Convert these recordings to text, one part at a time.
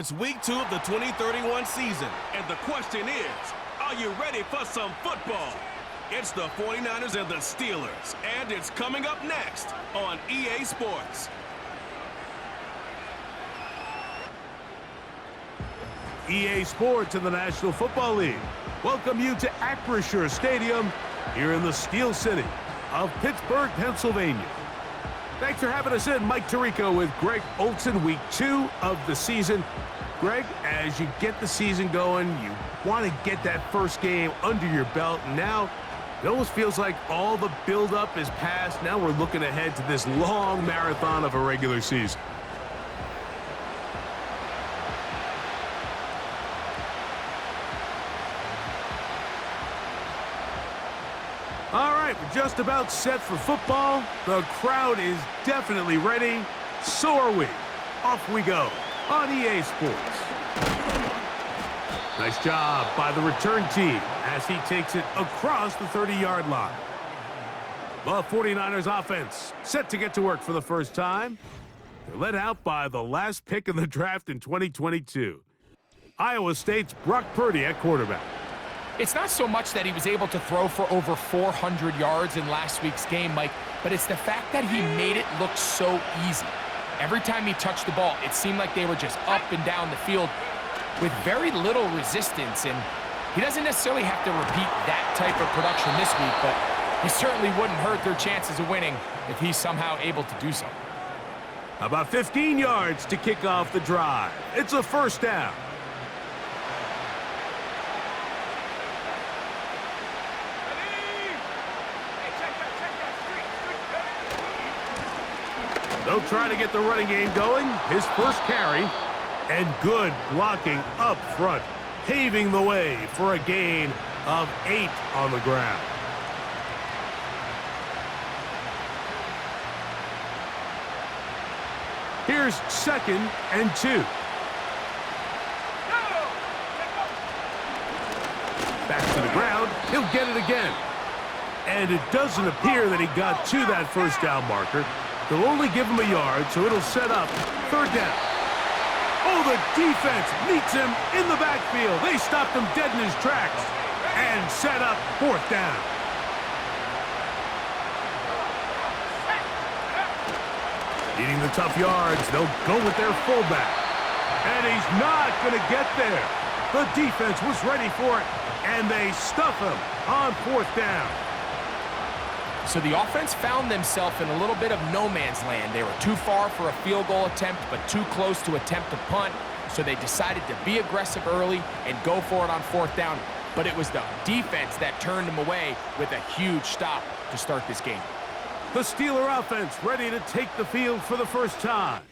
It's week 2 of the 2031 season, and the question is, are you ready for some football? It's the 49ers and the Steelers, and it's coming up next on EA Sports. EA Sports in the National Football League welcome you to Acrisure Stadium here in the Steel City of Pittsburgh, Pennsylvania. Thanks for having us in. Mike Tirico with Greg Olson, week 2 of the season. Greg, as you get the season going, you want to get that first game under your belt. Now, it almost feels like all the buildup is past. Now we're looking ahead to this long marathon of a regular season. All right, we're just about set for football. The crowd is definitely ready. So are we. Off we go on EA Sports. Nice job by the return team as he takes it across the 30-yard line. The 49ers offense set to get to work for the first time. They're led out by the last pick in the draft in 2022. Iowa State's Brock Purdy at quarterback. It's not so much that he was able to throw for over 400 yards in last week's game, Mike, but it's the fact that he made it look so easy. Every time he touched the ball, it seemed like they were just up and down the field with very little resistance, and he doesn't necessarily have to repeat that type of production this week, but it certainly wouldn't hurt their chances of winning if he's somehow able to do so. About 15 yards to kick off the drive. It's a first down. They'll try to get the running game going. His first carry, and good blocking up front, paving the way for a gain of 8 on the ground. Here's 2nd and 2. Back to the ground. He'll get it again. And it doesn't appear that he got to that first down marker. They'll only give him a yard, so it'll set up 3rd down. Oh, the defense meets him in the backfield. They stopped him dead in his tracks and set up 4th down. Needing the tough yards, they'll go with their fullback. And he's not going to get there. The defense was ready for it, and they stuff him on 4th down. So the offense found themselves in a little bit of no man's land. They were too far for a field goal attempt, but too close to attempt a punt. So they decided to be aggressive early and go for it on 4th down. But it was the defense that turned them away with a huge stop to start this game. The Steeler offense ready to take the field for the first time.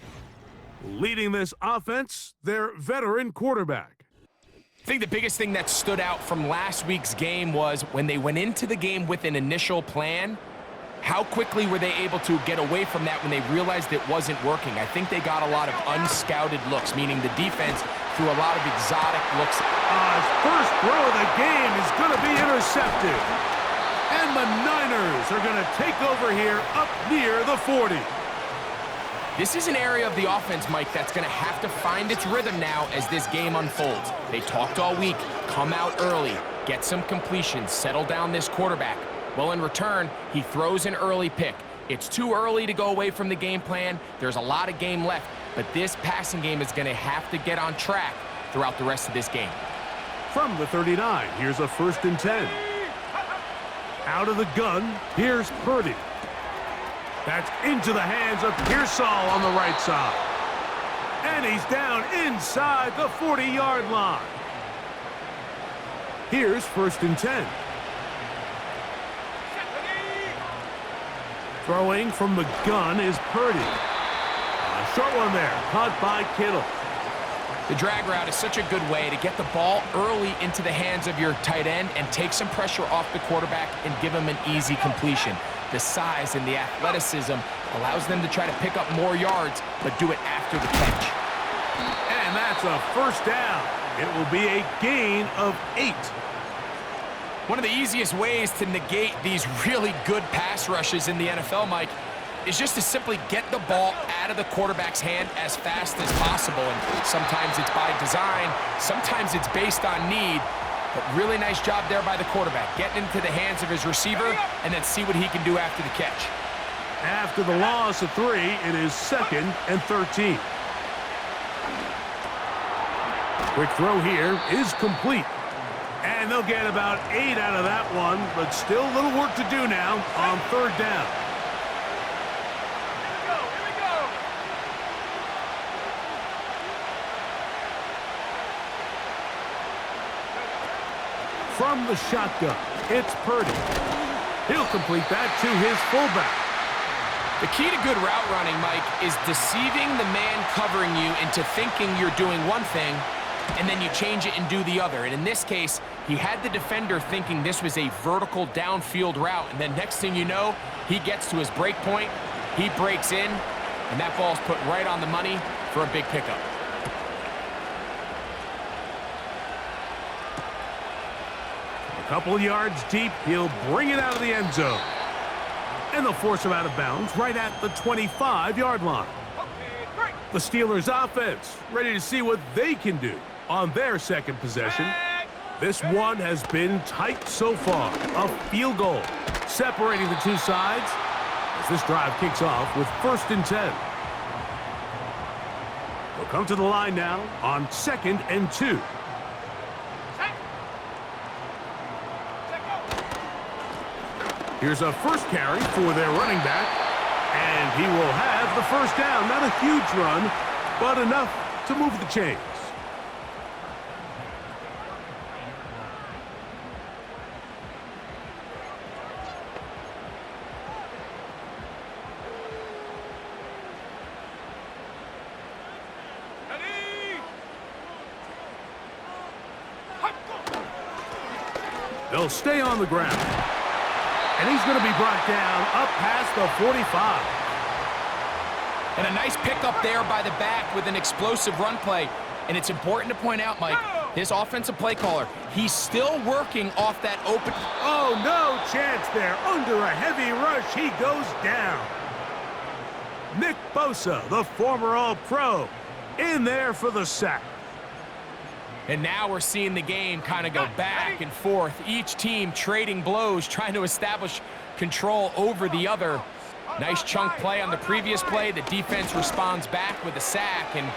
Leading this offense, their veteran quarterback. I think the biggest thing that stood out from last week's game was when they went into the game with an initial plan, how quickly were they able to get away from that when they realized it wasn't working? I think they got a lot of unscouted looks, meaning the defense threw a lot of exotic looks. First throw of the game is going to be intercepted. And the Niners are going to take over here up near the 40. This is an area of the offense, Mike, that's going to have to find its rhythm now as this game unfolds. They talked all week, come out early, get some completions, settle down this quarterback. Well, in return, he throws an early pick. It's too early to go away from the game plan. There's a lot of game left, but this passing game is going to have to get on track throughout the rest of this game. From the 39, here's a 1st and 10. Out of the gun, here's Purdy. That's into the hands of Pearsall on the right side. And he's down inside the 40-yard line. Here's 1st and 10. Throwing from the gun is Purdy. A short one there, caught by Kittle. The drag route is such a good way to get the ball early into the hands of your tight end and take some pressure off the quarterback and give him an easy completion. The size and the athleticism allows them to try to pick up more yards, but do it after the catch. And that's a 1st down. It will be a gain of 8. One of the easiest ways to negate these really good pass rushes in the NFL, Mike, is just to simply get the ball out of the quarterback's hand as fast as possible. And sometimes it's by design, sometimes it's based on need. But really nice job there by the quarterback, getting into the hands of his receiver and then see what he can do after the catch. After the loss of 3, it is 2nd and 13. Quick throw here is complete. And they'll get about 8 out of that one, but still a little work to do now on 3rd down. Here we go. From the shotgun, it's Purdy. He'll complete that to his fullback. The key to good route running, Mike, is deceiving the man covering you into thinking you're doing one thing, and then you change it and do the other. And in this case, he had the defender thinking this was a vertical downfield route, and then next thing you know, he gets to his break point, he breaks in, and that ball's put right on the money for a big pickup. A couple of yards deep, he'll bring it out of the end zone. And they'll force him out of bounds right at the 25-yard line. The Steelers offense ready to see what they can do on their second possession. This one has been tight so far. A field goal separating the two sides as this drive kicks off with 1st and 10. They'll come to the line now on 2nd and 2. Here's a first carry for their running back, and he will have the 1st down. Not a huge run, but enough to move the chains. They'll stay on the ground. And he's going to be brought down up past the 45. And a nice pickup there by the back with an explosive run play. And it's important to point out, Mike, his offensive play caller, he's still working off that open. Oh, no chance there. Under a heavy rush, he goes down. Nick Bosa, the former All-Pro, in there for the sack. And now we're seeing the game kind of go back and forth. Each team trading blows, trying to establish control over the other. Nice chunk play on the previous play. The defense responds back with a sack, and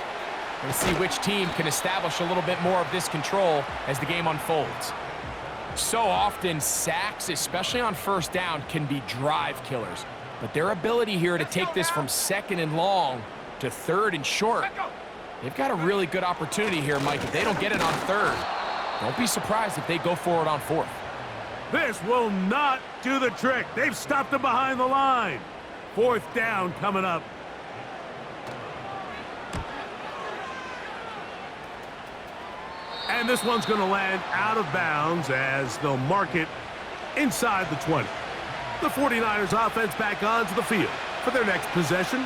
we'll see which team can establish a little bit more of this control as the game unfolds. So often, sacks, especially on 1st down, can be drive killers. But their ability here to take this from 2nd and long to 3rd and short, they've got a really good opportunity here, Mike. If they don't get it on 3rd, don't be surprised if they go for it on 4th. This will not do the trick. They've stopped him behind the line. 4th down coming up. And this one's going to land out of bounds as they'll mark it inside the 20. The 49ers offense back onto the field for their next possession.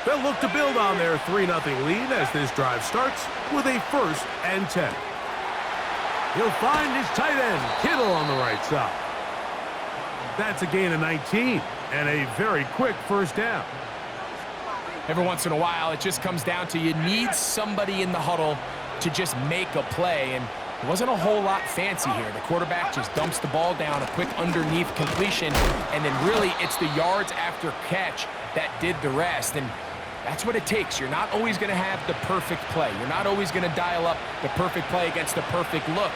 They'll look to build on their 3-0 lead as this drive starts with a 1st and 10. He'll find his tight end, Kittle, on the right side. That's a gain of 19 and a very quick 1st down. Every once in a while, it just comes down to you need somebody in the huddle to just make a play, and it wasn't a whole lot fancy here. The quarterback just dumps the ball down, a quick underneath completion, and then really it's the yards after catch that did the rest. And that's what it takes. You're not always going to have the perfect play. You're not always going to dial up the perfect play against the perfect look.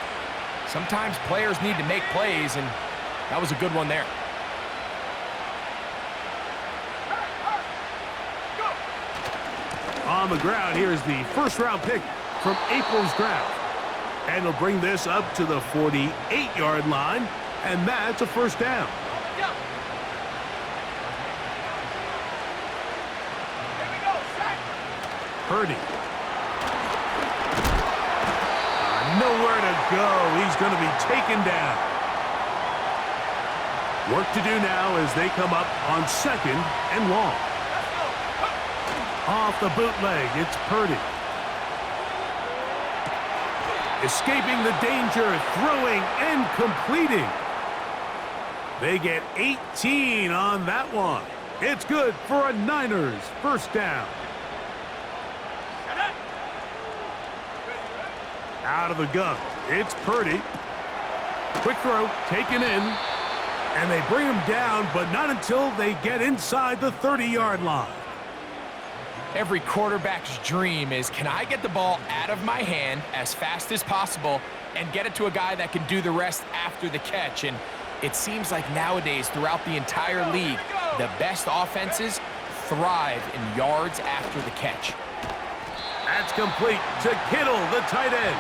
Sometimes players need to make plays, and that was a good one there. On the ground, here's the 1st-round pick from April's draft. And he'll bring this up to the 48-yard line, and that's a 1st down. Purdy. Nowhere to go. He's going to be taken down. Work to do now as they come up on 2nd and long. Off the bootleg, it's Purdy. Escaping the danger, throwing and completing. They get 18 on that one. It's good for a Niners first down. Out of the gun, it's Purdy. Quick throw, taken in. And they bring him down, but not until they get inside the 30-yard line. Every quarterback's dream is, can I get the ball out of my hand as fast as possible and get it to a guy that can do the rest after the catch? And it seems like nowadays, throughout the entire league, the best offenses thrive in yards after the catch. That's complete to Kittle, the tight end.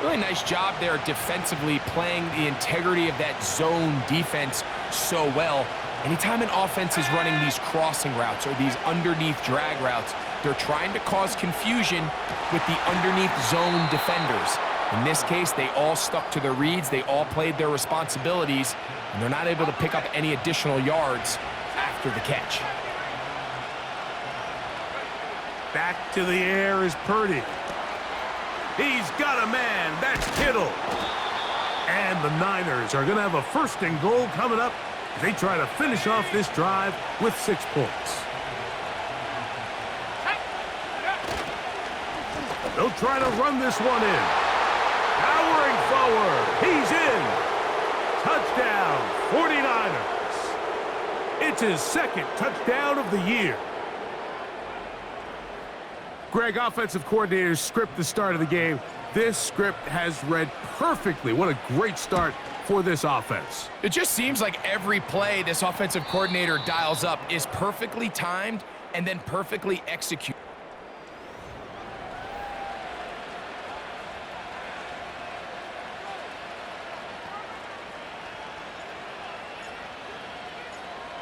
Really nice job there defensively, playing the integrity of that zone defense so well. Anytime an offense is running these crossing routes or these underneath drag routes, they're trying to cause confusion with the underneath zone defenders. In this case, they all stuck to their reads, they all played their responsibilities, and they're not able to pick up any additional yards after the catch. Back to the air is Purdy. He's got a man. That's Kittle. And the Niners are going to have a first and goal coming up as they try to finish off this drive with 6 points. They'll try to run this one in. Powering forward. He's in. Touchdown, 49ers. It's his second touchdown of the year. Greg, offensive coordinators script the start of the game. This script has read perfectly. What a great start for this offense. It just seems like every play this offensive coordinator dials up is perfectly timed and then perfectly executed.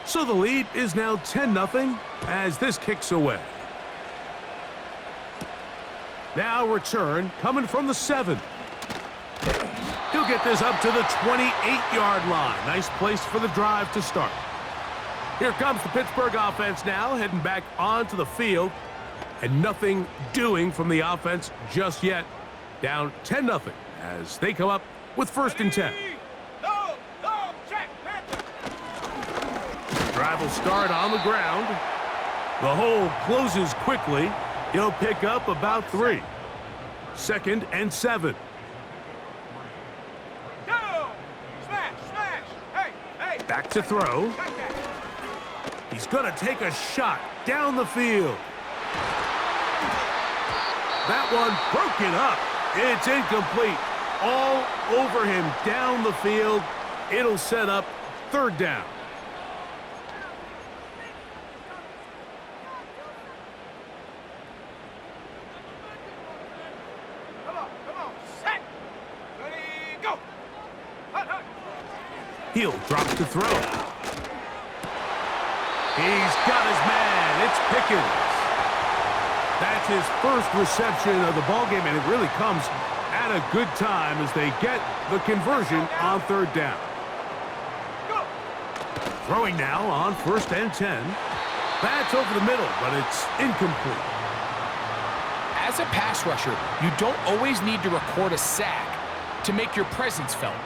So the lead is now 10-0 as this kicks away. Now return coming from the 7. He'll get this up to the 28-yard line. Nice place for the drive to start. Here comes the Pittsburgh offense now, heading back onto the field. And nothing doing from the offense just yet. Down 10-0 as they come up with first and 10. Drive will start on the ground. The hole closes quickly. He'll pick up about 3. Second and 7. Back to throw. He's going to take a shot down the field. That one broken up. It's incomplete. All over him down the field. It'll set up third down. He'll drop to throw. He's got his man. It's Pickens. That's his first reception of the ballgame, and it really comes at a good time as they get the conversion on third down. Throwing now on first and 10. That's over the middle, but it's incomplete. As a pass rusher, you don't always need to record a sack to make your presence felt.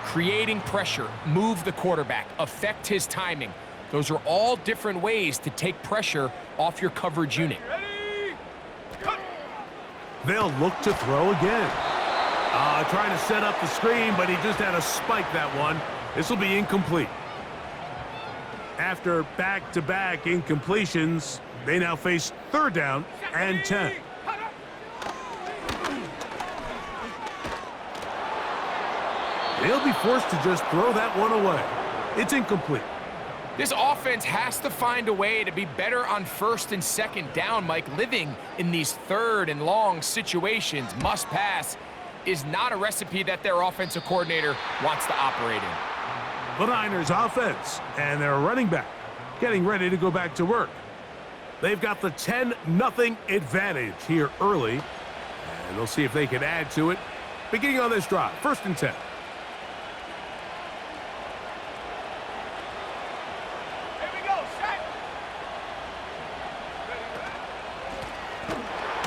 Creating pressure, move the quarterback, affect his timing. Those are all different ways to take pressure off your coverage unit. They'll look to throw again. Trying to set up the screen, but he just had to spike that one. This will be incomplete. After back-to-back incompletions, they now face third down and 10. They'll be forced to just throw that one away. It's incomplete. This offense has to find a way to be better on first and second down, Mike. Living in these third and long situations, must pass, is not a recipe that their offensive coordinator wants to operate in. The Niners offense and their running back getting ready to go back to work. They've got the 10-0 advantage here early, and they'll see if they can add to it. Beginning on this drive, first and 10.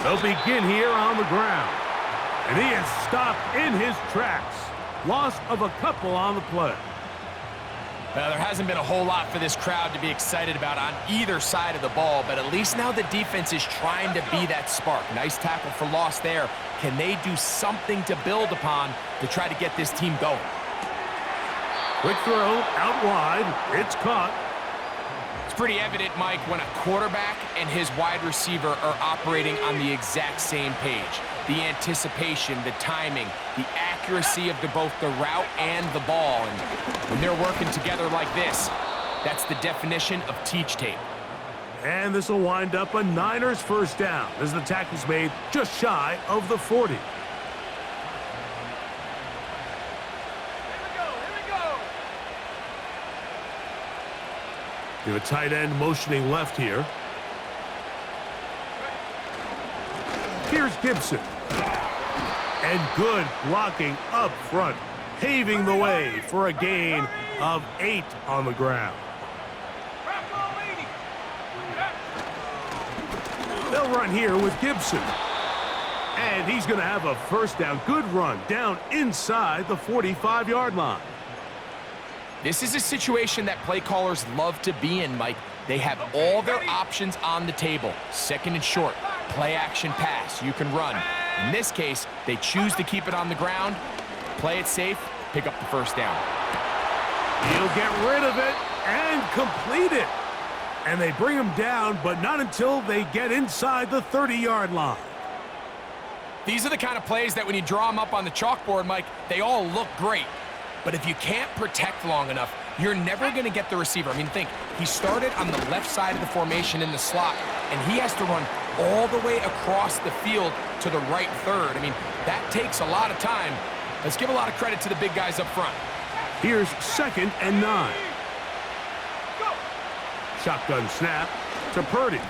They'll begin here on the ground. And he is stopped in his tracks. Loss of a couple on the play. Well, there hasn't been a whole lot for this crowd to be excited about on either side of the ball, but at least now the defense is trying to be that spark. Nice tackle for loss there. Can they do something to build upon to try to get this team going? Quick throw, out wide. It's caught. It's pretty evident, Mike, when a quarterback and his wide receiver are operating on the exact same page. The anticipation, the timing, the accuracy of both the route and the ball. And when they're working together like this, that's the definition of teach tape. And this will wind up a Niners first down as the tackle's made just shy of the 40. You have a tight end motioning left here. Here's Gibson. And good blocking up front, paving the way for a gain of 8 on the ground. They'll run here with Gibson. And he's going to have a first down. Good run down inside the 45-yard line. This is a situation that play callers love to be in, Mike. They have all their options on the table. Second and short, play action pass, you can run. In this case, they choose to keep it on the ground, play it safe, pick up the first down. He'll get rid of it and complete it. And they bring him down, but not until they get inside the 30-yard line. These are the kind of plays that when you draw them up on the chalkboard, Mike, they all look great. But if you can't protect long enough, you're never going to get the receiver. I mean, think, he started on the left side of the formation in the slot, and he has to run all the way across the field to the right third. I mean, that takes a lot of time. Let's give a lot of credit to the big guys up front. Here's 2nd and 9. Shotgun snap to Purdy.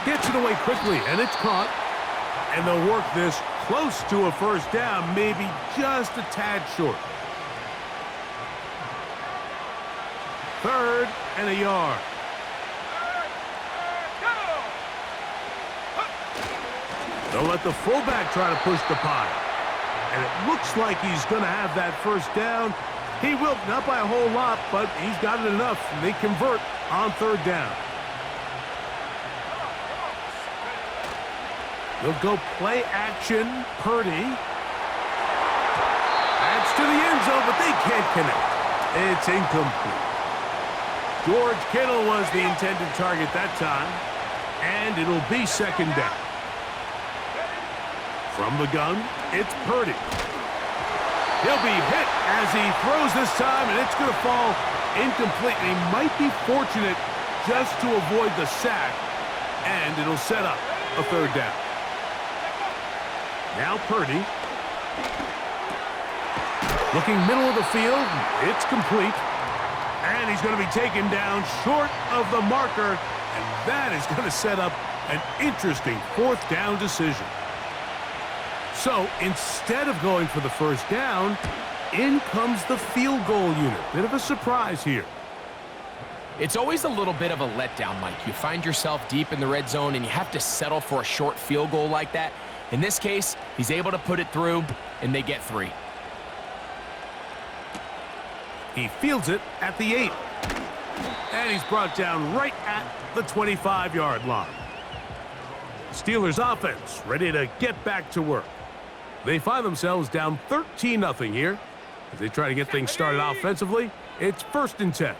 Gets it away quickly, and it's caught. And they'll work this close to a first down, maybe just a tad short. 3rd and a yard. They'll let the fullback try to push the pile. And it looks like he's going to have that first down. He will, not by a whole lot, but he's got it enough. They convert on 3rd down. They'll go play action. Purdy. That's to the end zone, but they can't connect. It's incomplete. George Kittle was the intended target that time, and it'll be 2nd down. From the gun, it's Purdy. He'll be hit as he throws this time, and it's going to fall incomplete. He might be fortunate just to avoid the sack, and it'll set up a 3rd down. Now Purdy. Looking middle of the field, it's complete. And he's going to be taken down short of the marker, and that is going to set up an interesting 4th down decision. So instead of going for the first down, in comes the field goal unit. Bit of a surprise here. It's always a little bit of a letdown, Mike. You find yourself deep in the red zone, and you have to settle for a short field goal like that. In this case, he's able to put it through, and they get 3. He fields it at the 8. And he's brought down right at the 25-yard line. Steelers offense ready to get back to work. They find themselves down 13-0 here. As they try to get things started offensively, it's 1st and 10.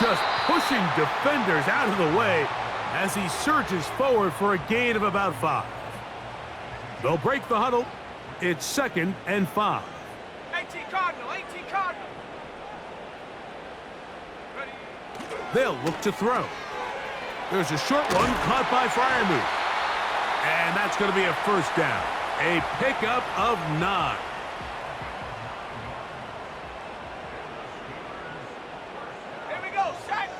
Just pushing defenders out of the way as he surges forward for a gain of about 5. They'll break the huddle. It's 2nd and 5. 18 Cardinal, 18 Cardinal. Ready. They'll look to throw. There's a short one caught by Freiermuth. And that's going to be a first down. A pickup of 9. Here we go, set.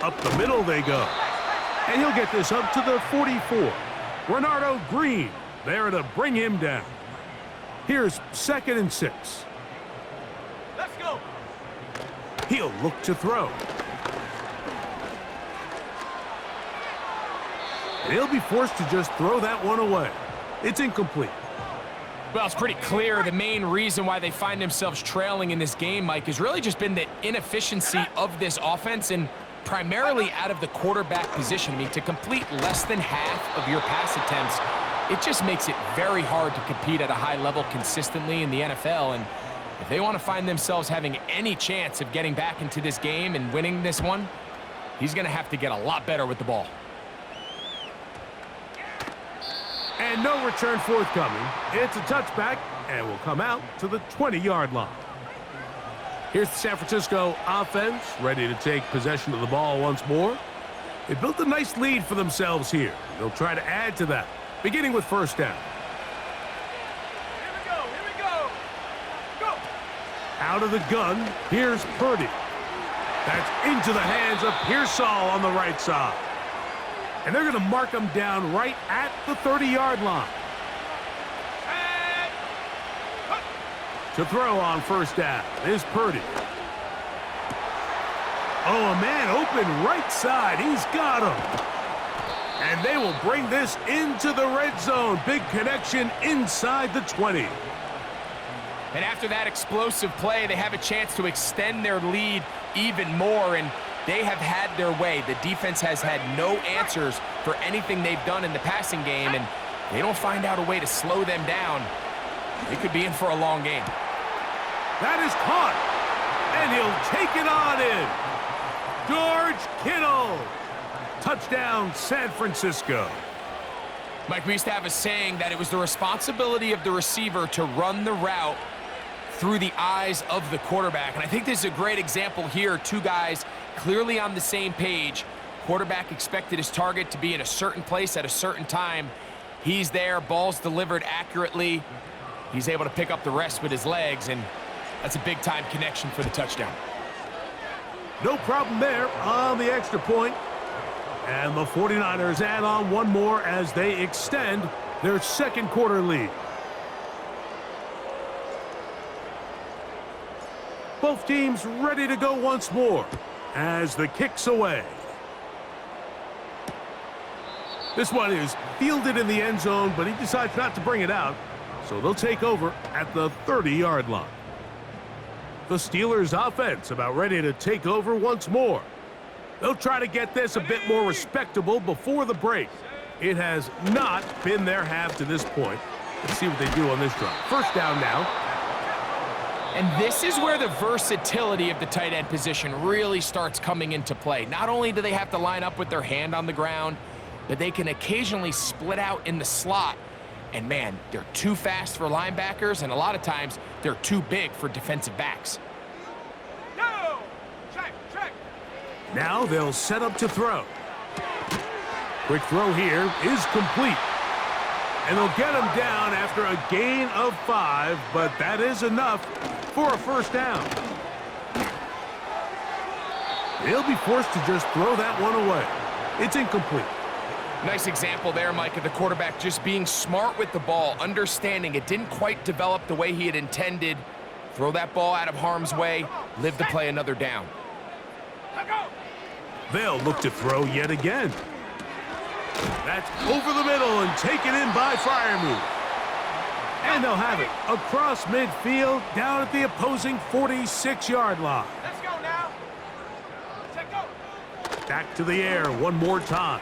Up the middle they go. And he'll get this up to the 44. Renardo Green there to bring him down. Here's 2nd and 6. Let's go. He'll look to throw. And he'll be forced to just throw that one away. It's incomplete. Well, it's pretty clear the main reason why they find themselves trailing in this game, Mike, has really just been the inefficiency of this offense and primarily out of the quarterback position. I mean, to complete less than half of your pass attempts, it just makes it very hard to compete at a high level consistently in the NFL. And if they want to find themselves having any chance of getting back into this game and winning this one, he's going to have to get a lot better with the ball. And no return forthcoming. It's a touchback and will come out to the 20-yard line. Here's the San Francisco offense, ready to take possession of the ball once more. They built a nice lead for themselves here. They'll try to add to that, beginning with first down. Here we go. Go. Out of the gun, here's Purdy. That's into the hands of Pearsall on the right side. And they're going to mark him down right at the 30-yard line. And To throw on first down is Purdy. Oh, a man open right side. He's got him. And they will bring this into the red zone. Big connection inside the 20. And after that explosive play, they have a chance to extend their lead even more, and they have had their way. The defense has had no answers for anything they've done in the passing game, and they don't find out a way to slow them down. They could be in for a long game. That is caught, and he'll take it on in. George Kittle. Touchdown, San Francisco. Mike, we used to have a saying that it was the responsibility of the receiver to run the route through the eyes of the quarterback. And I think this is a great example here. Two guys clearly on the same page. Quarterback expected his target to be in a certain place at a certain time. He's there, ball's delivered accurately. He's able to pick up the rest with his legs, and that's a big-time connection for the touchdown. No problem there on the extra point. And the 49ers add on one more as they extend their second quarter lead. Both teams ready to go once more as the kick's away. This one is fielded in the end zone, but he decides not to bring it out, so they'll take over at the 30-yard line. The Steelers' offense about ready to take over once more. They'll try to get this a bit more respectable before the break. It has not been their half to this point. Let's see what they do on this drive. First down now. And this is where the versatility of the tight end position really starts coming into play. Not only do they have to line up with their hand on the ground, but they can occasionally split out in the slot. And man, they're too fast for linebackers, and a lot of times they're too big for defensive backs. no. Check. Now they'll set up to throw. Quick throw here is complete. And they'll get him down after a gain of 5, but that is enough for a first down. They'll be forced to just throw that one away. It's incomplete. Nice example there, Mike, of the quarterback just being smart with the ball, understanding it didn't quite develop the way he had intended. Throw that ball out of harm's way, live to play another down. Let go. They'll look to throw yet again. That's over the middle and taken in by Freiermuth. And they'll have it across midfield down at the opposing 46-yard line. Let's go now. Check go. Back to the air one more time.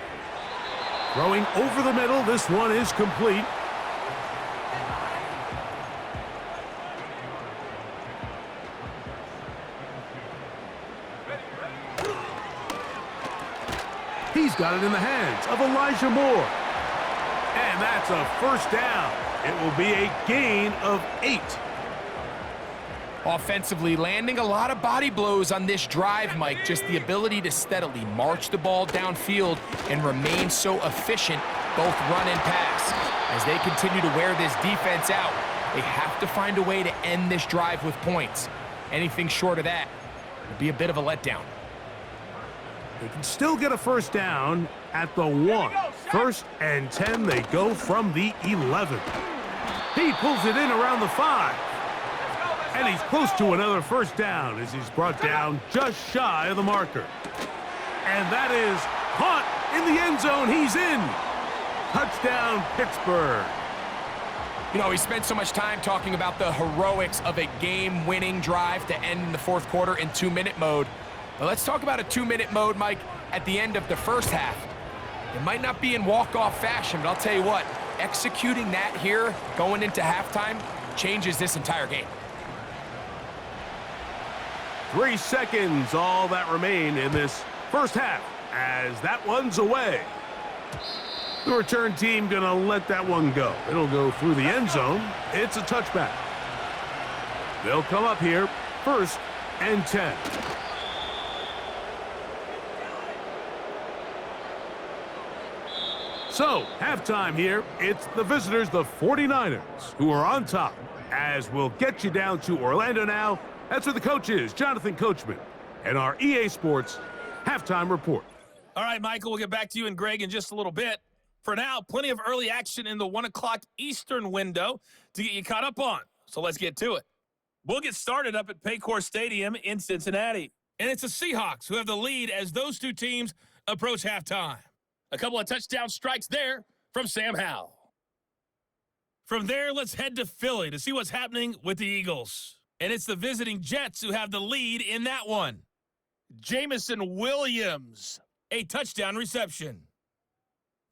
Throwing over the middle, this one is complete. He's got it in the hands of Elijah Moore. And that's a first down. It will be a gain of 8. Offensively, landing a lot of body blows on this drive, Mike. Just the ability to steadily march the ball downfield and remain so efficient, both run and pass. As they continue to wear this defense out, they have to find a way to end this drive with points. Anything short of that would be a bit of a letdown. They can still get a first down at the 1. First and 10, they go from the 11. He pulls it in around the 5. And he's close to another first down as he's brought down just shy of the marker. And that is caught in the end zone. He's in. Touchdown, Pittsburgh. You know, we spent so much time talking about the heroics of a game-winning drive to end in the fourth quarter in 2-minute mode. But let's talk about a 2-minute mode, Mike, at the end of the first half. It might not be in walk-off fashion, but I'll tell you what, executing that here going into halftime changes this entire game. 3 seconds, all that remain in this first half, as that one's away. The return team gonna let that one go. It'll go through the end zone. It's a touchback. They'll come up here, 1st and 10. So, halftime here, it's the visitors, the 49ers, who are on top, as we'll get you down to Orlando now. That's where the coach is, Jonathan Coachman, and our EA Sports halftime report. All right, Michael, we'll get back to you and Greg in just a little bit. For now, plenty of early action in the 1 o'clock Eastern window to get you caught up on. So let's get to it. We'll get started up at Paycor Stadium in Cincinnati. And it's the Seahawks who have the lead as those two teams approach halftime. A couple of touchdown strikes there from Sam Howell. From there, let's head to Philly to see what's happening with the Eagles. And it's the visiting Jets who have the lead in that one. Jamison Williams, a touchdown reception.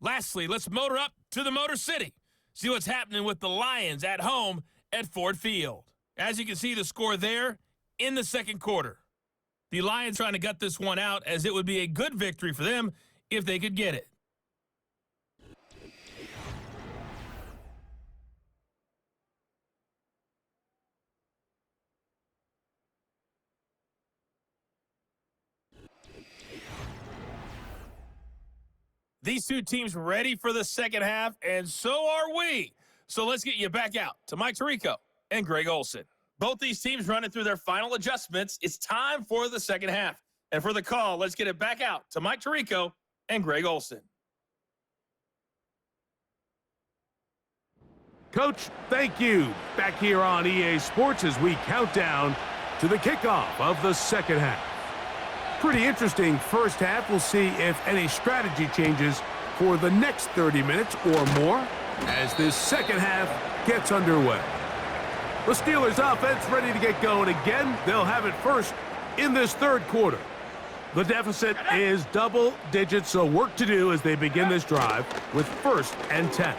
Lastly, let's motor up to the Motor City. See what's happening with the Lions at home at Ford Field. As you can see, the score there in the second quarter. The Lions trying to gut this one out, as it would be a good victory for them if they could get it. These two teams ready for the second half, and so are we. So let's get you back out to Mike Tirico and Greg Olson. Both these teams running through their final adjustments. It's time for the second half. And for the call, let's get it back out to Mike Tirico and Greg Olson. Coach, thank you. Back here on EA Sports as we count down to the kickoff of the second half. Pretty interesting first half. We'll see if any strategy changes for the next 30 minutes or more as this second half gets underway. The Steelers offense ready to get going again. They'll have it first in this third quarter. The deficit is double digits, so work to do as they begin this drive with 1st and 10.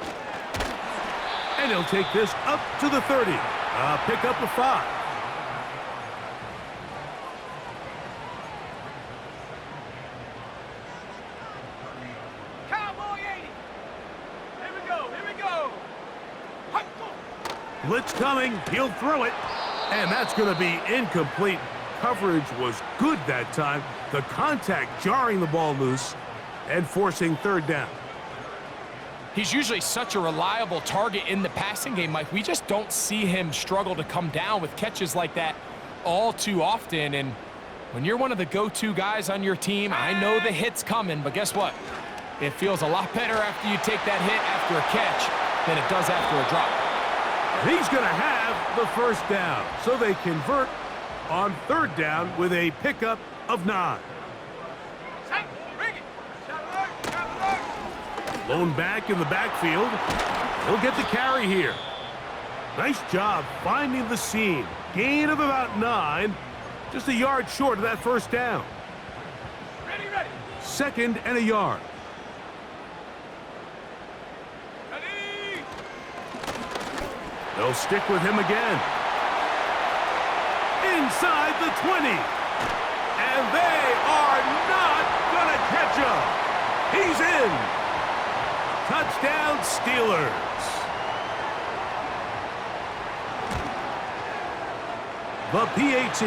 And he'll take this up to the 30. Pick up a 5. Blitz coming, he'll throw it, and that's going to be incomplete. Coverage was good that time. The contact jarring the ball loose and forcing 3rd down. He's usually such a reliable target in the passing game, Mike. We just don't see him struggle to come down with catches like that all too often. And when you're one of the go-to guys on your team, I know the hit's coming, but guess what? It feels a lot better after you take that hit after a catch than it does after a drop. He's going to have the 1st down, so they convert on 3rd down with a pickup of 9. Lone back in the backfield. He'll get the carry here. Nice job finding the seam. Gain of about 9, just a yard short of that 1st down. Ready. 2nd and a yard. They'll stick with him again. Inside the 20. And they are not going to catch him. He's in. Touchdown, Steelers. The PAT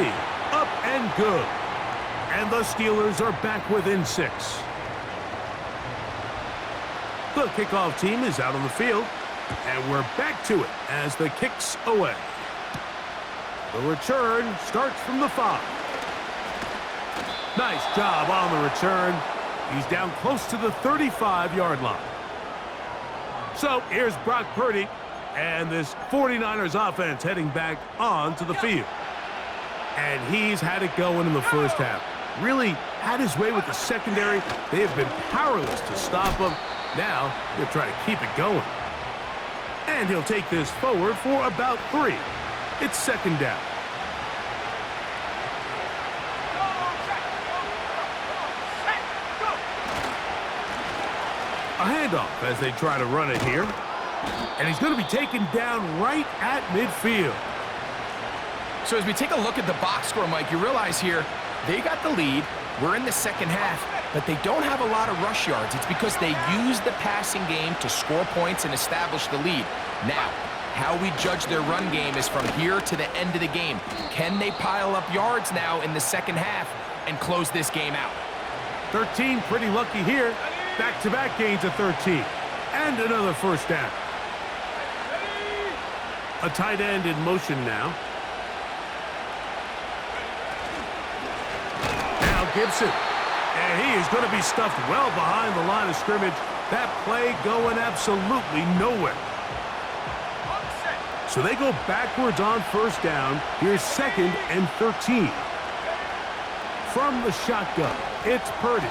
up and good. And the Steelers are back within 6. The kickoff team is out on the field. And we're back to it as the kick's away. The return starts from the 5. Nice job on the return. He's down close to the 35-yard line. So here's Brock Purdy and this 49ers offense heading back onto the field. And he's had it going in the first half. Really had his way with the secondary. They have been powerless to stop him. Now they'll try to keep it going. And he'll take this forward for about 3. It's second down. A handoff as they try to run it here. And he's going to be taken down right at midfield. So as we take a look at the box score, Mike, you realize here they got the lead. We're in the second half, but they don't have a lot of rush yards. It's because they use the passing game to score points and establish the lead. Now, how we judge their run game is from here to the end of the game. Can they pile up yards now in the second half and close this game out? 13, pretty lucky here. Back-to-back gains of 13. And another first down. A tight end in motion now. Now Gibson. And he is going to be stuffed well behind the line of scrimmage. That play going absolutely nowhere. So they go backwards on first down. Here's 2nd and 13. From the shotgun, it's Purdy.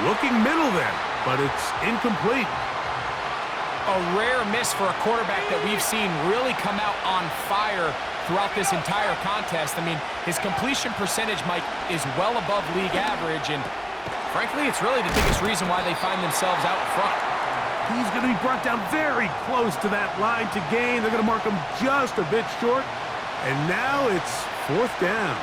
Looking middle there, but it's incomplete. A rare miss for a quarterback that we've seen really come out on fire throughout this entire contest. I mean, his completion percentage, Mike, is well above league average, and frankly, it's really the biggest reason why they find themselves out in front. He's going to be brought down very close to that line to gain. They're going to mark him just a bit short, and now it's 4th down.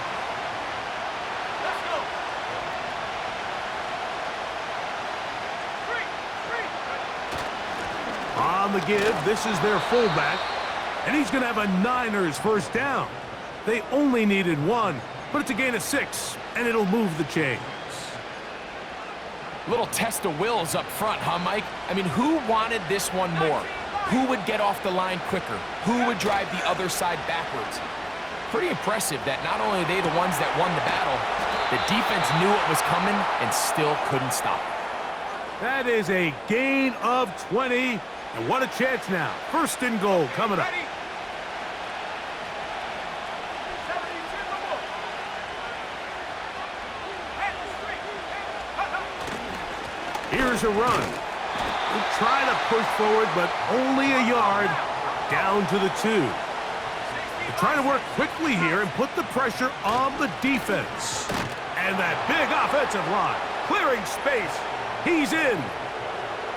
On the give, this is their fullback, and he's going to have a Niners first down. They only needed 1, but it's a gain of 6, and it'll move the chains. Little test of wills up front, huh, Mike? I mean, who wanted this one more? Who would get off the line quicker? Who would drive the other side backwards? Pretty impressive that not only are they the ones that won the battle, the defense knew it was coming and still couldn't stop it. That is a gain of 20. And what a chance now. 1st and goal coming up. Here's a run. We'll try to push forward, but only a yard down to the 2. They're trying to work quickly here and put the pressure on the defense. And that big offensive line clearing space. He's in.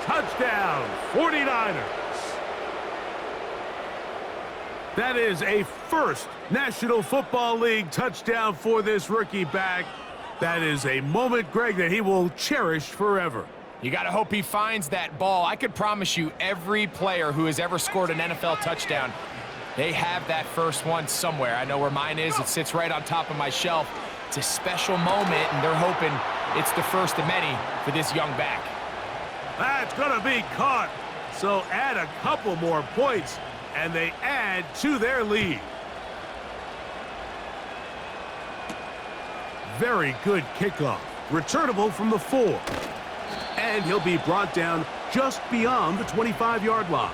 Touchdown, 49ers. That is a first National Football League touchdown for this rookie back. That is a moment, Greg, that he will cherish forever. You got to hope he finds that ball. I could promise you every player who has ever scored an NFL touchdown, they have that first one somewhere. I know where mine is. It sits right on top of my shelf. It's a special moment, and they're hoping it's the first of many for this young back. That's going to be caught. So add a couple more points, and they add to their lead. Very good kickoff. Returnable from the 4. And he'll be brought down just beyond the 25-yard line.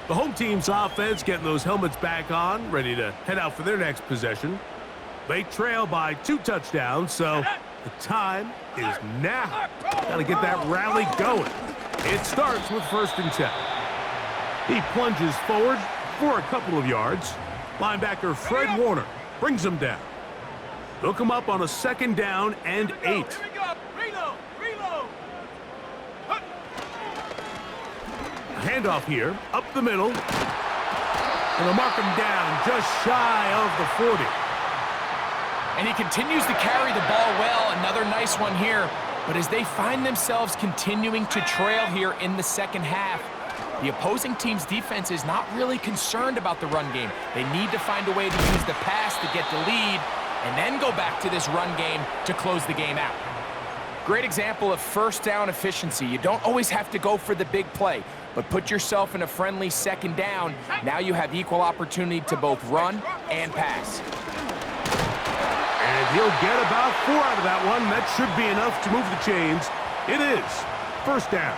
The home team's offense getting those helmets back on, ready to head out for their next possession. They trail by 2 touchdowns, so the time is now. Got to get that rally going. It starts with 1st and 10. He plunges forward for a couple of yards. Linebacker Fred Warner brings him down. They'll come up on a 2nd down and 8. A handoff here, up the middle. And they'll mark him down just shy of the 40. And he continues to carry the ball well. Another nice one here. But as they find themselves continuing to trail here in the second half, the opposing team's defense is not really concerned about the run game. They need to find a way to use the pass to get the lead and then go back to this run game to close the game out. Great example of first down efficiency. You don't always have to go for the big play, but put yourself in a friendly 2nd down. Now you have equal opportunity to both run and pass. And he'll get about 4 out of that one. That should be enough to move the chains. It is 1st down.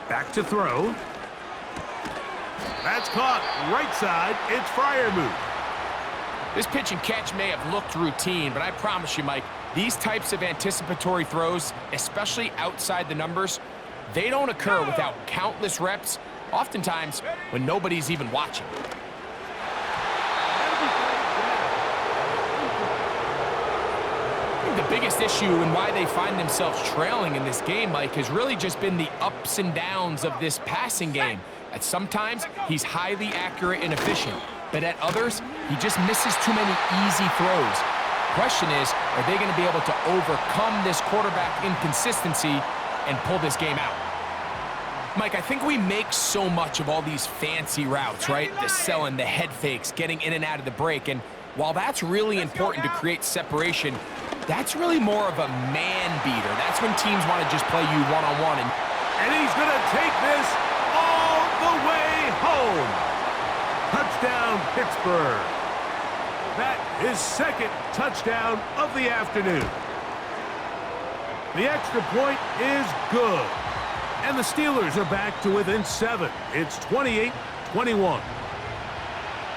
Back to throw. That's caught right side. It's Freiermuth. This pitch and catch may have looked routine, but I promise you, Mike, these types of anticipatory throws, especially outside the numbers, they don't occur without countless reps, oftentimes when nobody's even watching. I think the biggest issue and why they find themselves trailing in this game, Mike, has really just been the ups and downs of this passing game. At sometimes, he's highly accurate and efficient, but at others, he just misses too many easy throws. Question is, are they going to be able to overcome this quarterback inconsistency and pull this game out? Mike, I think we make so much of all these fancy routes, right? The selling, the head fakes, getting in and out of the break. And while that's really important to create separation, that's really more of a man beater. That's when teams want to just play you one-on-one. And he's going to take this all the way home. Touchdown, Pittsburgh. That is second touchdown of the afternoon. The extra point is good. And the Steelers are back to within 7. It's 28-21.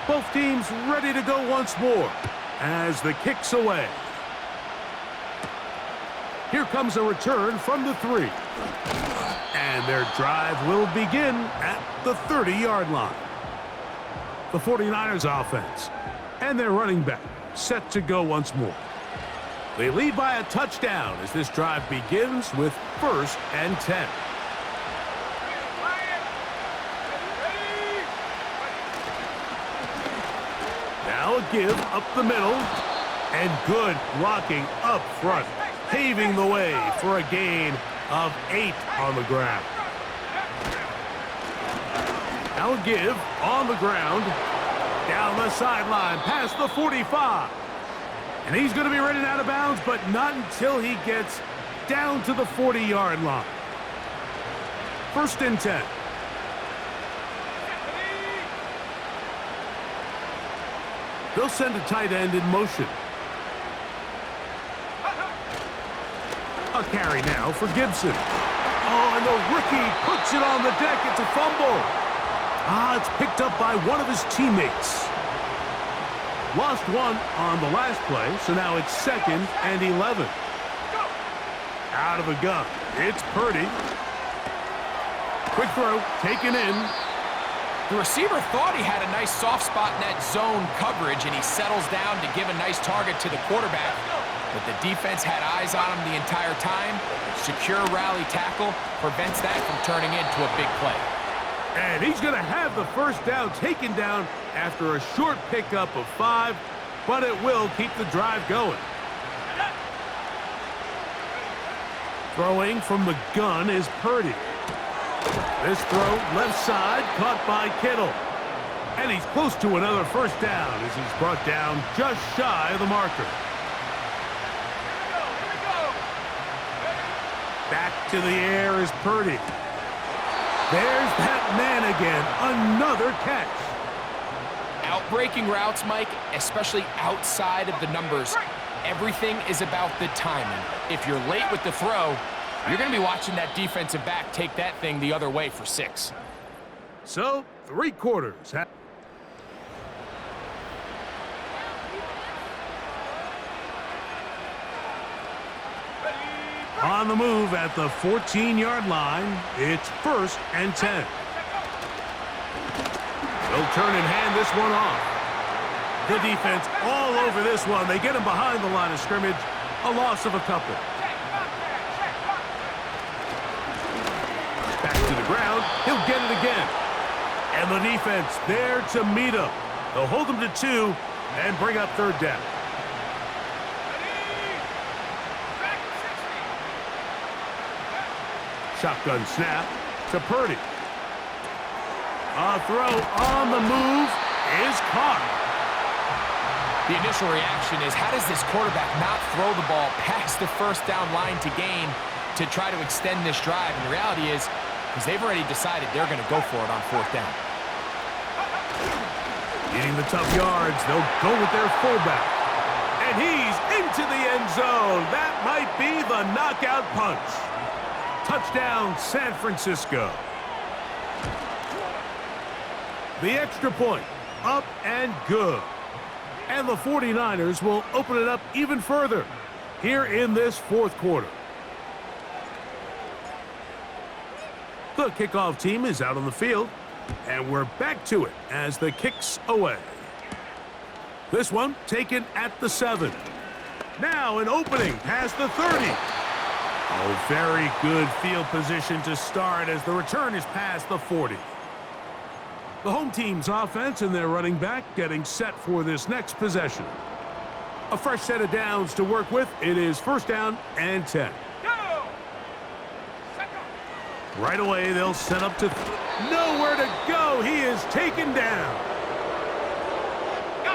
Both teams ready to go once more as the kick's away. Here comes a return from the 3. And their drive will begin at the 30-yard line. The 49ers offense and their running back set to go once more. They lead by a touchdown as this drive begins with 1st and 10. Now a give up the middle and good blocking up front, paving the way for a gain of 8 on the ground. Now a give on the ground, down the sideline, past the 45. And he's going to be running out of bounds, but not until he gets down to the 40-yard line. 1st and 10. They'll send a tight end in motion. A carry now for Gibson. Oh, and the rookie puts it on the deck. It's a fumble. It's picked up by one of his teammates. Lost one on the last play, so now it's 2nd and 11. Out of the gun. It's Purdy. Quick throw, taken in. The receiver thought he had a nice soft spot in that zone coverage, and he settles down to give a nice target to the quarterback. But the defense had eyes on him the entire time. Secure rally tackle prevents that from turning into a big play. And he's going to have the 1st down taken down after a short pickup of 5, but it will keep the drive going. Throwing from the gun is Purdy. This throw left side caught by Kittle. And he's close to another 1st down as he's brought down just shy of the marker. Back to the air is Purdy. There's that man again. Another catch. Outbreaking routes, Mike, especially outside of the numbers, everything is about the timing. If you're late with the throw, you're going to be watching that defensive back take that thing the other way for 6. So, 3 quarters. On the move at the 14-yard line, it's 1st and 10. They'll turn and hand this one off. The defense all over this one. They get him behind the line of scrimmage. A loss of a couple. Back to the ground. He'll get it again. And the defense there to meet him. They'll hold him to 2 and bring up 3rd down. Shotgun snap to Purdy. A throw on the move is caught. The initial reaction is, how does this quarterback not throw the ball past the 1st down line to gain to try to extend this drive? And the reality is, because they've already decided they're going to go for it on 4th down. Getting the tough yards, they'll go with their fullback. And he's into the end zone. That might be the knockout punch. Touchdown, San Francisco. The extra point, up and good. And the 49ers will open it up even further here in this fourth quarter. The kickoff team is out on the field, and we're back to it as the kick's away. This one taken at the 7. Now an opening past the 30. Oh, very good field position to start as the return is past the 40. The home team's offense and their running back getting set for this next possession. A fresh set of downs to work with. It is first down and 10. Right away, they'll set up to nowhere to go. He is taken down.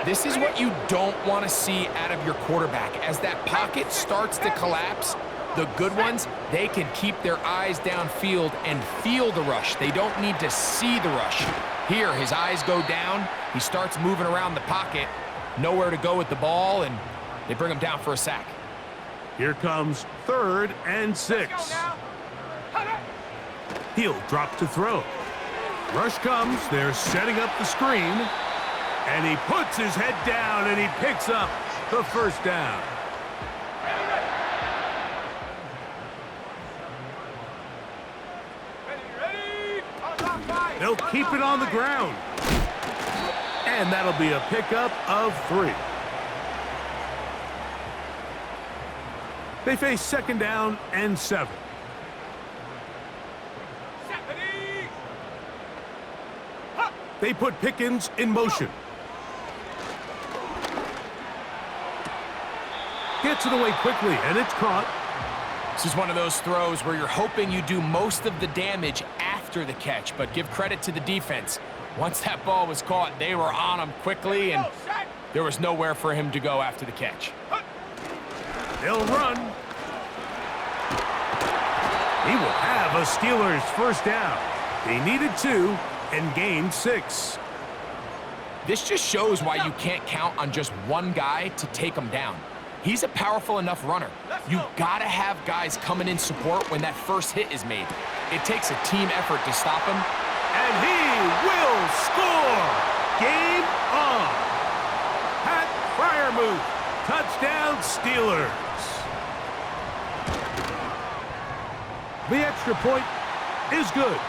This is what you don't want to see out of your quarterback. As that pocket starts to collapse, the good ones, they can keep their eyes downfield and feel the rush. They don't need to see the rush. Here, his eyes go down. He starts moving around the pocket. Nowhere to go with the ball, and they bring him down for a sack. Here comes 3rd and 6. He'll drop to throw. Rush comes. They're setting up the screen. And he puts his head down, and he picks up the first down. They'll keep it on the ground. And that'll be a pickup of 3. They face second down and 7. They put Pickens in motion. Gets it away quickly, and it's caught. This is one of those throws where you're hoping you do most of the damage after the catch, but give credit to the defense. Once that ball was caught, they were on him quickly, and there was nowhere for him to go after the catch. They'll run. He will have a Steelers first down. They needed 2 and gained 6. This just shows why you can't count on just one guy to take him down. He's a powerful enough runner. You gotta have guys coming in support when that first hit is made. It takes a team effort to stop him. And he will score! Game on! Pat Fryermuth, touchdown Steelers! The extra point is good.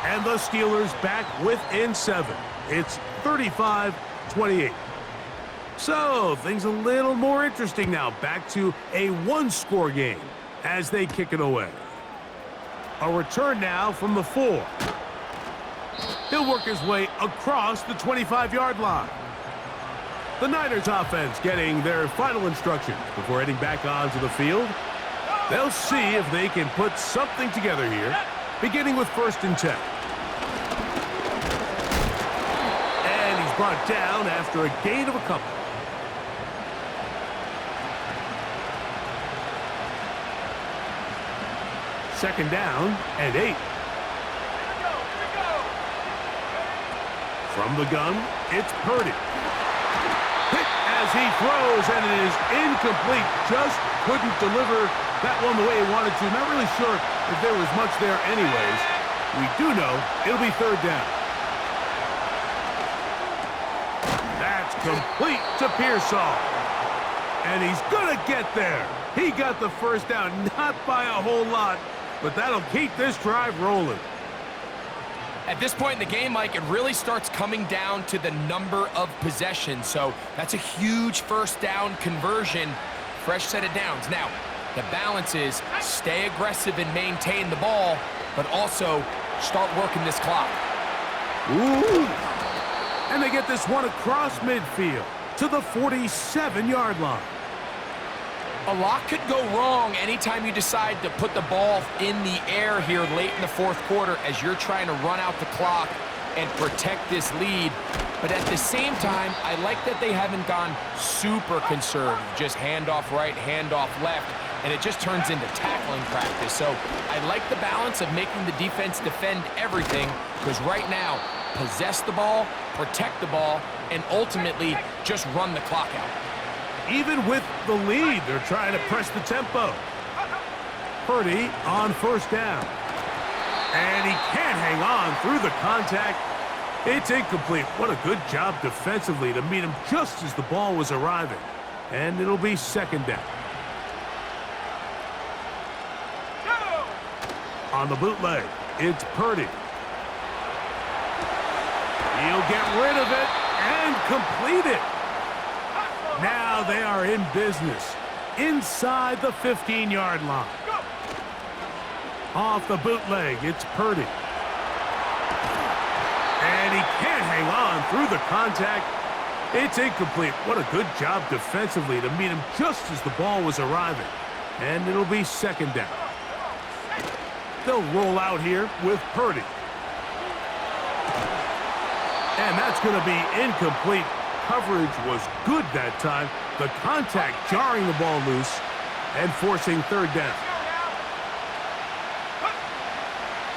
And the Steelers back within 7. It's 35-28. So, things a little more interesting now. Back to a one-score game as they kick it away. A return now from the 4. He'll work his way across the 25-yard line. The Niners offense getting their final instructions before heading back onto the field. They'll see if they can put something together here, beginning with 1st and 10. And he's brought down after a gain of a couple. Second down and 8. From the gun, it's Purdy. Hit as he throws, and it is incomplete. Just couldn't deliver that one the way he wanted to. Not really sure if there was much there anyways. We do know it'll be 3rd down. That's complete to Pearsall. And he's going to get there. He got the first down, not by a whole lot, but that'll keep this drive rolling. At this point in the game, Mike, it really starts coming down to the number of possessions. So that's a huge first down conversion. Fresh set of downs. Now, the balance is stay aggressive and maintain the ball, but also start working this clock. Ooh. And they get this one across midfield to the 47-yard line. A lot could go wrong anytime you decide to put the ball in the air here late in the 4th quarter as you're trying to run out the clock and protect this lead. But at the same time, I like that they haven't gone super conservative. Just handoff right, handoff left, and it just turns into tackling practice. So I like the balance of making the defense defend everything, because right now, possess the ball, protect the ball, and ultimately just run the clock out. Even with the lead, they're trying to press the tempo. Purdy on 1st down. And he can't hang on through the contact. It's incomplete. What a good job defensively to meet him just as the ball was arriving. And it'll be second down. On the bootleg, it's Purdy. He'll get rid of it and complete it. Now they are in business inside the 15-yard line. Off the bootleg, it's Purdy. And he can't hang on through the contact. It's incomplete. What a good job defensively to meet him just as the ball was arriving. And it'll be second down. They'll roll out here with Purdy. And that's going to be incomplete. Coverage was good that time. The contact jarring the ball loose and forcing third down.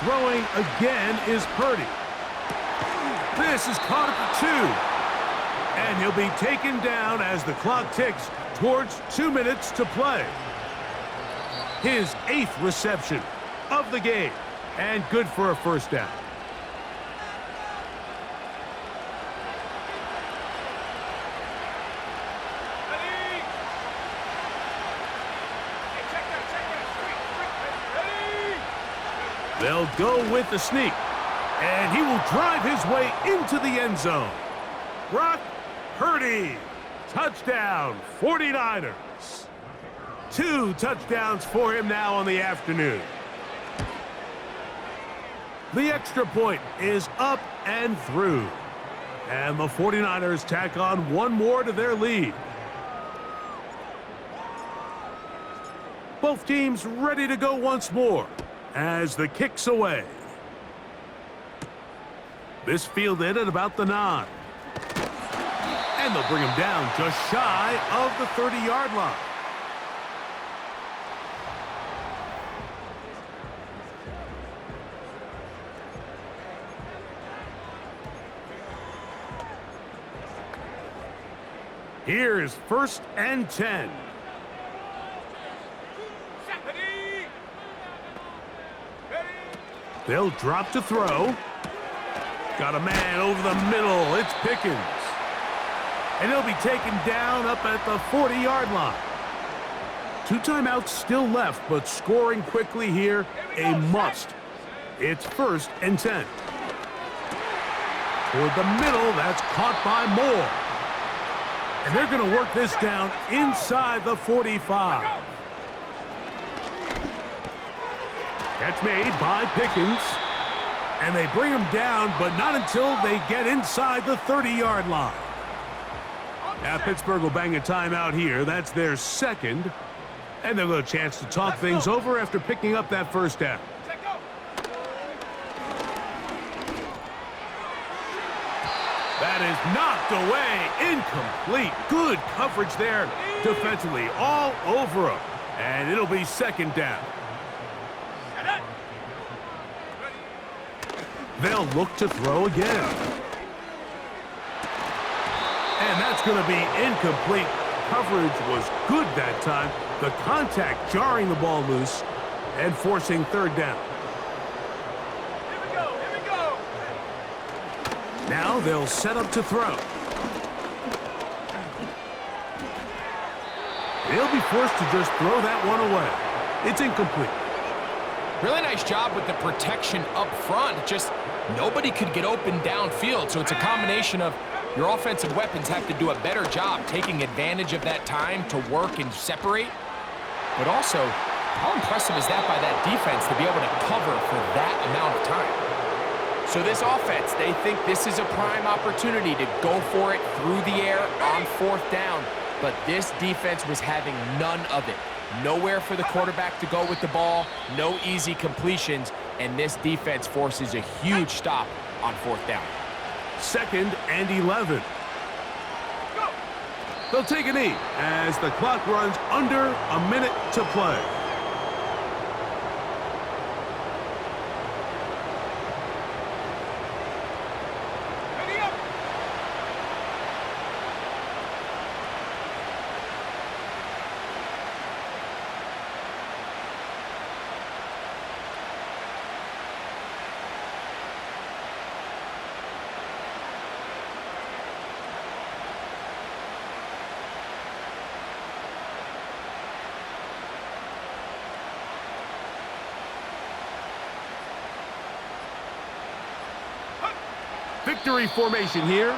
Throwing again is Purdy. This is caught at the 2. And he'll be taken down as the clock ticks towards 2 minutes to play. His 8th reception of the game. And good for a first down. They'll go with the sneak. And he will drive his way into the end zone. Brock Purdy. Touchdown, 49ers. 2 touchdowns for him now on the afternoon. The extra point is up and through. And the 49ers tack on one more to their lead. Both teams ready to go once more as the kick's away. This fielded at about the 9. And they'll bring him down just shy of the 30-yard line. Here's 1st and 10. They'll drop to throw. Got a man over the middle. It's Pickens. And he'll be taken down up at the 40-yard line. 2 timeouts still left, but scoring quickly here, a must. It's 1st and 10. Toward the middle, that's caught by Moore. And they're going to work this down inside the 45. Catch made by Pickens. And they bring him down, but not until they get inside the 30-yard line. Now Pittsburgh will bang a timeout here. That's their 2nd. And they'll get a chance to talk things over after picking up that first down. That is knocked away. Incomplete. Good coverage there defensively. All over him. And it'll be 2nd down. They'll look to throw again. And that's going to be incomplete. Coverage was good that time. The contact jarring the ball loose and forcing third down. Here we go. Now they'll set up to throw. They'll be forced to just throw that one away. It's incomplete. Really nice job with the protection up front. Just nobody could get open downfield. So it's a combination of your offensive weapons have to do a better job taking advantage of that time to work and separate. But also, how impressive is that by that defense to be able to cover for that amount of time? So this offense, they think this is a prime opportunity to go for it through the air on 4th down. But this defense was having none of it. Nowhere for the quarterback to go with the ball, no easy completions, and this defense forces a huge stop on 4th down. 2nd and 11. They'll take a knee as the clock runs under a minute to play. victory formation here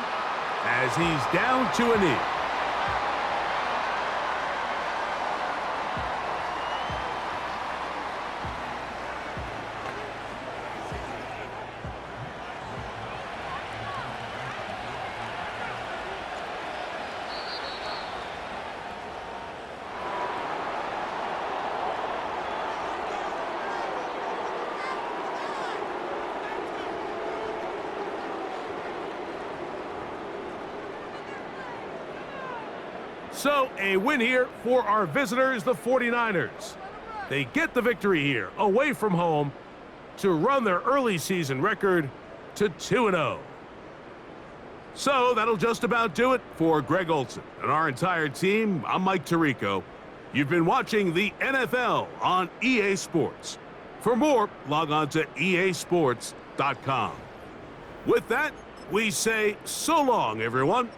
as he's down to a knee. So, a win here for our visitors, the 49ers. They get the victory here, away from home, to run their early season record to 2-0. So, that'll just about do it for Greg Olson and our entire team. I'm Mike Tirico. You've been watching the NFL on EA Sports. For more, log on to easports.com. With that, we say so long, everyone.